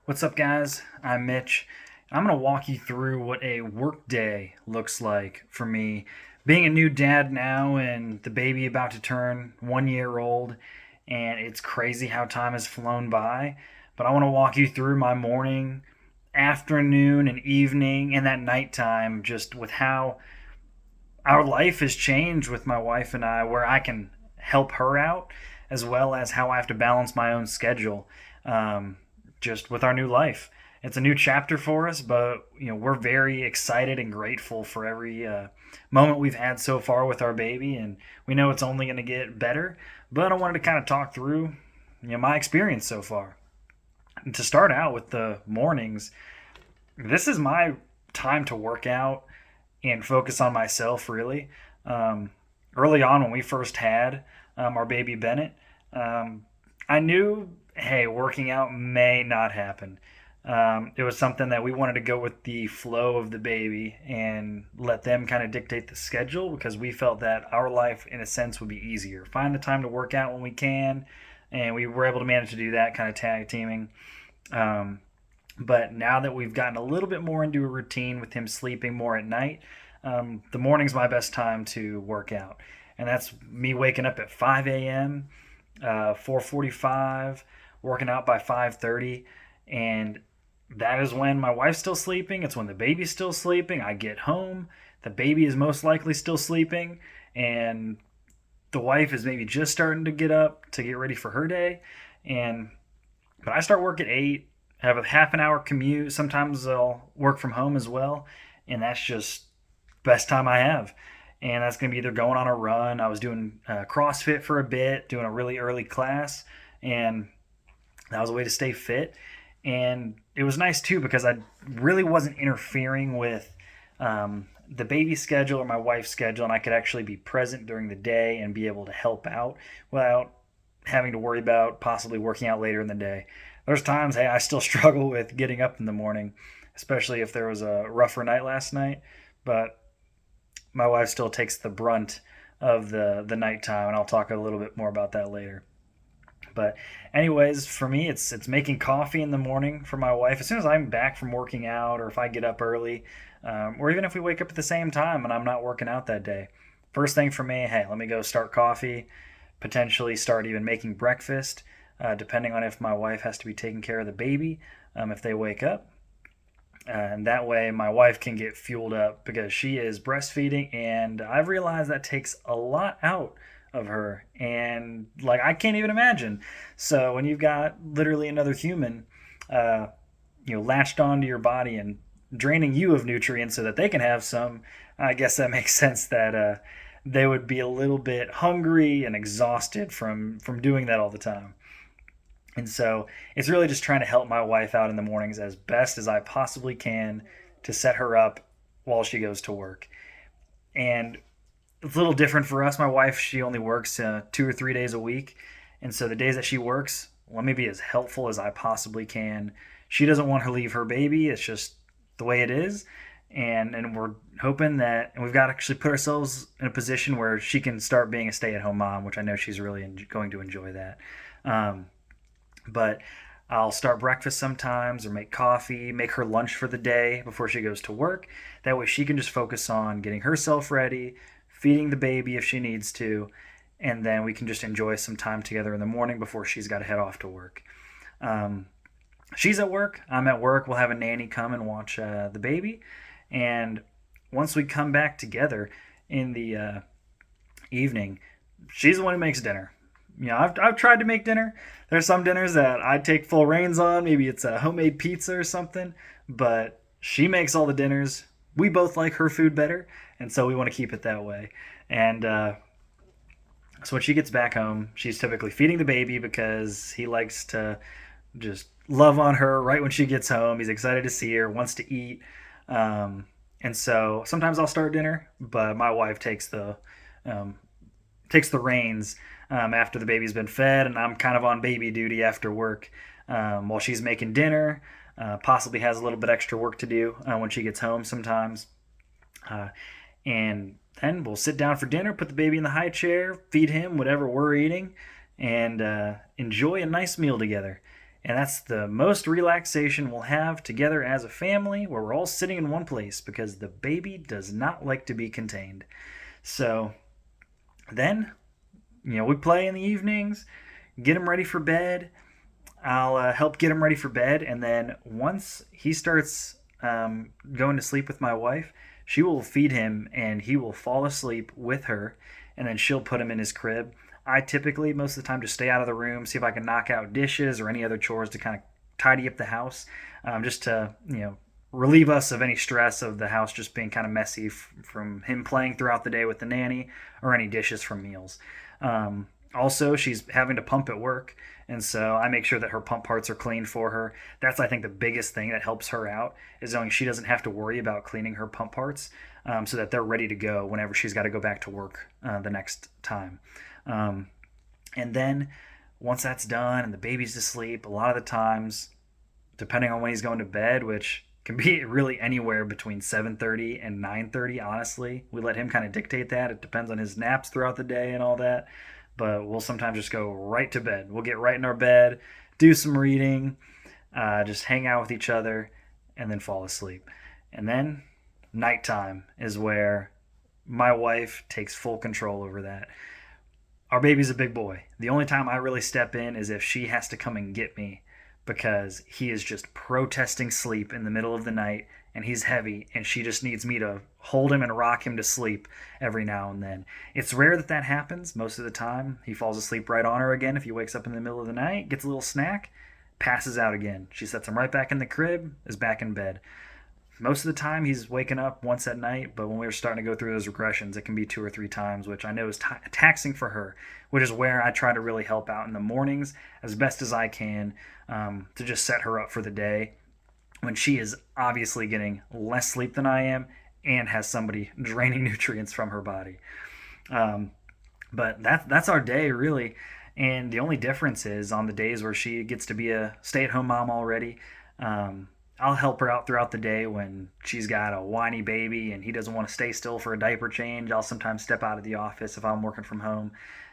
What's up, guys? I'm Mitch. I'm going to walk you through what a work day looks like for me. Being a new dad now and the baby about to turn 1 year old, and it's crazy how time has flown by. But I want to walk you through my morning, afternoon, and evening, and that nighttime, just with how our life has changed with my wife and I, where I can help her out, as well as how I have to balance my own schedule, just with our new life. It's a new chapter for us, but we're very excited and grateful for every moment we've had so far with our baby, and we know it's only going to get better. But I wanted to kind of talk through my experience so far. And to start out with the mornings, this is my time to work out and focus on myself, really. Um, Early on, when we first had our baby Bennett, um, I knew, hey, working out may not happen. It was something that we wanted to go with the flow of the baby and let them kind of dictate the schedule because we felt that our life, in a sense, would be easier. Find the time to work out when we can, and we were able to manage to do that kind of tag teaming. Um, but now that we've gotten a little bit more into a routine with him sleeping more at night, the morning's my best time to work out, and that's me waking up at 5 a.m., 4:45, working out by 5:30, and that is when my wife's still sleeping. It's when the baby's still sleeping. I get home, the baby is most likely still sleeping, and the wife is maybe just starting to get up to get ready for her day, and but I start work at 8, have a half an hour commute. Sometimes I'll work from home as well, and that's just best time I have. And that's going to be either going on a run. I was doing CrossFit for a bit, doing a really early class, and that was a way to stay fit. And it was nice too because I really wasn't interfering with the baby schedule or my wife's schedule, and I could actually be present during the day and be able to help out without having to worry about possibly working out later in the day. There's times, hey, I still struggle with getting up in the morning, especially if there was a rougher night last night. But my wife still takes the brunt of the nighttime, and I'll talk a little bit more about that later. But anyways, for me, it's making coffee in the morning for my wife as soon as I'm back from working out, or if I get up early, or even if we wake up at the same time and I'm not working out that day. First thing for me, hey, let me go start coffee, potentially start even making breakfast, depending on if my wife has to be taking care of the baby if they wake up. And that way my wife can get fueled up because she is breastfeeding, and I've realized that takes a lot out of her, and like I can't even imagine. So when you've got literally another human uh, latched onto your body and draining you of nutrients so that they can have some, I guess that makes sense that they would be a little bit hungry and exhausted from doing that all the time. And so it's really just trying to help my wife out in the mornings as best as I possibly can to set her up while she goes to work. And it's a little different for us. My wife, she only works 2 or 3 days a week. And so the days that she works, let me be as helpful as I possibly can. She doesn't want to leave her baby. It's just the way it is. And we're hoping that, and we've got to actually put ourselves in a position where she can start being a stay at home mom, which I know she's really going to enjoy that. Um, but I'll start breakfast sometimes or make coffee, make her lunch for the day before she goes to work. That way she can just focus on getting herself ready, feeding the baby if she needs to, and then we can just enjoy some time together in the morning before she's got to head off to work. Um, she's at work, I'm at work. We'll have a nanny come and watch the baby. And once we come back together in the evening, she's the one who makes dinner. I've tried to make dinner. There's some dinners that I take full reins on. Maybe it's a homemade pizza or something, but she makes all the dinners. We both like her food better, and so we want to keep it that way. And so when she gets back home, she's typically feeding the baby because he likes to just love on her right when she gets home. He's excited to see her, wants to eat. Um, and so sometimes I'll start dinner, but my wife um, takes the reins after the baby's been fed, and I'm kind of on baby duty after work while she's making dinner. Possibly has a little bit extra work to do when she gets home sometimes. Uh, and then we'll sit down for dinner, put the baby in the high chair, feed him whatever we're eating, and enjoy a nice meal together. And that's the most relaxation we'll have together as a family, where we're all sitting in one place because the baby does not like to be contained. So then, we play in the evenings, get him ready for bed. I'll help get him ready for bed. And then once he starts going to sleep with my wife, she will feed him and he will fall asleep with her. And then she'll put him in his crib. I typically, most of the time, just stay out of the room, see if I can knock out dishes or any other chores to kind of tidy up the house, just to, relieve us of any stress of the house just being kind of messy from him playing throughout the day with the nanny or any dishes from meals. Also, she's having to pump at work, and so I make sure that her pump parts are clean for her. That's, I think, the biggest thing that helps her out is knowing she doesn't have to worry about cleaning her pump parts, so that they're ready to go whenever she's got to go back to work the next time. Um, and then once that's done and the baby's asleep, a lot of the times, depending on when he's going to bed, which can be really anywhere between 7:30 and 9:30, honestly. We let him kind of dictate that. It depends on his naps throughout the day and all that. But we'll sometimes just go right to bed. We'll get right in our bed, do some reading, just hang out with each other, and then fall asleep. And then nighttime is where my wife takes full control over that. Our baby's a big boy. The only time I really step in is if she has to come and get me because he is just protesting sleep in the middle of the night and he's heavy and she just needs me to hold him and rock him to sleep every now and then. It's rare that that happens. Most of the time, he falls asleep right on her again if he wakes up in the middle of the night, gets a little snack, passes out again. She sets him right back in the crib, is back in bed. Most of the time he's waking up once at night, but when we were starting to go through those regressions, it can be 2 or 3 times, which I know is taxing for her, which is where I try to really help out in the mornings as best as I can, to just set her up for the day when she is obviously getting less sleep than I am and has somebody draining nutrients from her body. Um, but that's our day really. And the only difference is on the days where she gets to be a stay-at-home mom already. Um, I'll help her out throughout the day when she's got a whiny baby and he doesn't want to stay still for a diaper change. I'll sometimes step out of the office if I'm working from home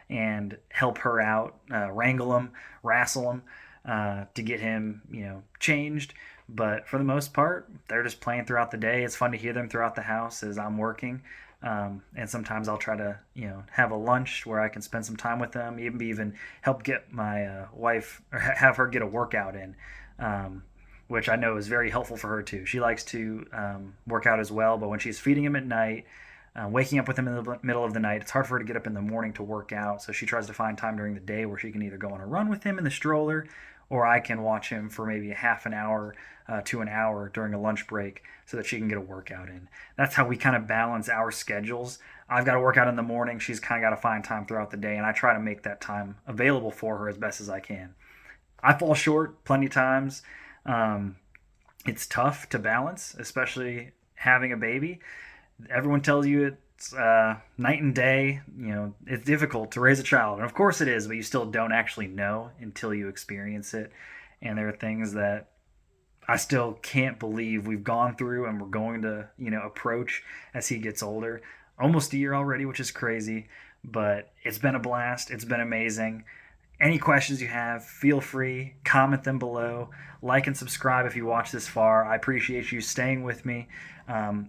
and help her out, wrangle him, wrestle him, to get him, changed. But for the most part, they're just playing throughout the day. It's fun to hear them throughout the house as I'm working. And sometimes I'll try to, have a lunch where I can spend some time with them, even help get my wife or have her get a workout in. Which I know is very helpful for her too. She likes to work out as well, but when she's feeding him at night, waking up with him in the middle of the night, it's hard for her to get up in the morning to work out. So she tries to find time during the day where she can either go on a run with him in the stroller, or I can watch him for maybe a half an hour to an hour during a lunch break so that she can get a workout in. That's how we kind of balance our schedules. I've got to work out in the morning. She's kind of got to find time throughout the day, and I try to make that time available for her as best as I can. I fall short plenty of times. Um, it's tough to balance, especially having a baby. Everyone tells you it's night and day. It's difficult to raise a child, and of course it is, but you still don't actually know until you experience it. And there are things that I still can't believe we've gone through and we're going to, approach as he gets older. Almost a year already, which is crazy, but it's been a blast. It's been amazing. Any questions you have, feel free, comment them below. Like and subscribe if you watch this far. I appreciate you staying with me.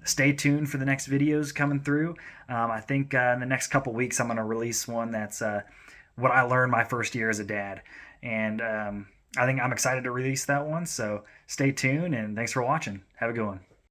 Stay tuned for the next videos coming through. I think in the next couple weeks I'm going to release one that's what I learned my first year as a dad. And I think I'm excited to release that one. So stay tuned and thanks for watching. Have a good one.